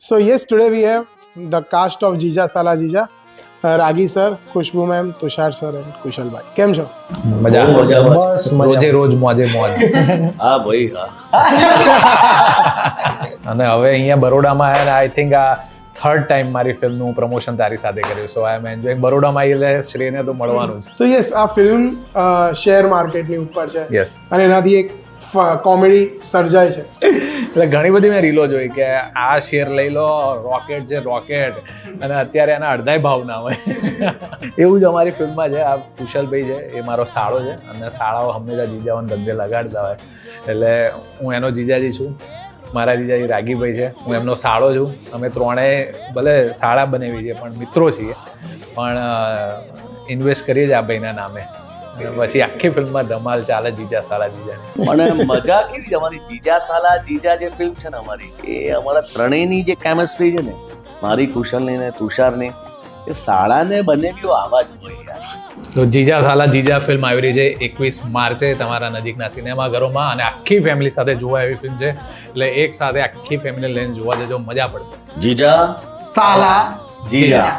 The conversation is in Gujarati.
So yes, today we have the cast of Jija Sala Jija, Ragi sir, Khushbu ma'am, Tushar sir and Kushal bhai. કેમ છો? મજા બસ રોજે રોજ મોજે મોજ હા ભાઈ હા અને હવે અહીંયા બરોડામાં આવ્યા આઈ થિંક આ થર્ડ ટાઈમ મારી ફિલ્મનું પ્રમોશન તારી સાથે કર્યું સો આઈ એમ એન્જોયિંગ બરોડામાં આવી એટલે શ્રેયને તો મળવાનું જ So yes, આ ફિલ્મ શેર માર્કેટની ઉપર છે યસ અને એનાથી એક કોમેડી સર્જાય છે. એટલે ઘણી બધી મેં રીલો જોઈ કે આ શેર લઈ લો રોકેટ છે રોકેટ અને અત્યારે એના અડધાય ભાવ ના હોય એવું જ અમારી ફિલ્મમાં છે. આ કુશલભાઈ છે એ મારો સાળો છે અને સાળાઓ હંમેશા જીજાઓને ધંધે લગાડતા હોય એટલે હું એનો જીજાજી છું. મારા જીજાજી રાગીભાઈ છે, હું એમનો સાળો છું. અમે ત્રણેય ભલે સાળા બનેવી છે પણ મિત્રો છીએ, પણ ઇન્વેસ્ટ કરીએ જ આ ભાઈના નામે. અને પછી આખી ફિલ્મમાં ધમાલ ચાલે જીજા સાળા જીજાની. પણ મજા કેવી છે અમારી જીજા સાલા જીજા જે ફિલ્મ છે ને અમારી, એ અમારા ત્રણેયની જે કેમેસ્ટ્રી છે ને, મારી કુશલની ને તુષારની, એ સાળાને બનેવ્યો આવા જ હોય યાર. તો જીજા સાલા જીજા ફિલ્મ આવી રહી છે 21 માર્ચે તમારા નજીકના સિનેમાઘરોમાં અને આખી ફેમિલી સાથે જોવા એવી ફિલ્મ છે. એટલે એક સાથે આખી ફેમિલી લઈને જોવા જજો, મજા પડશે. જીજા સાલા જીજા.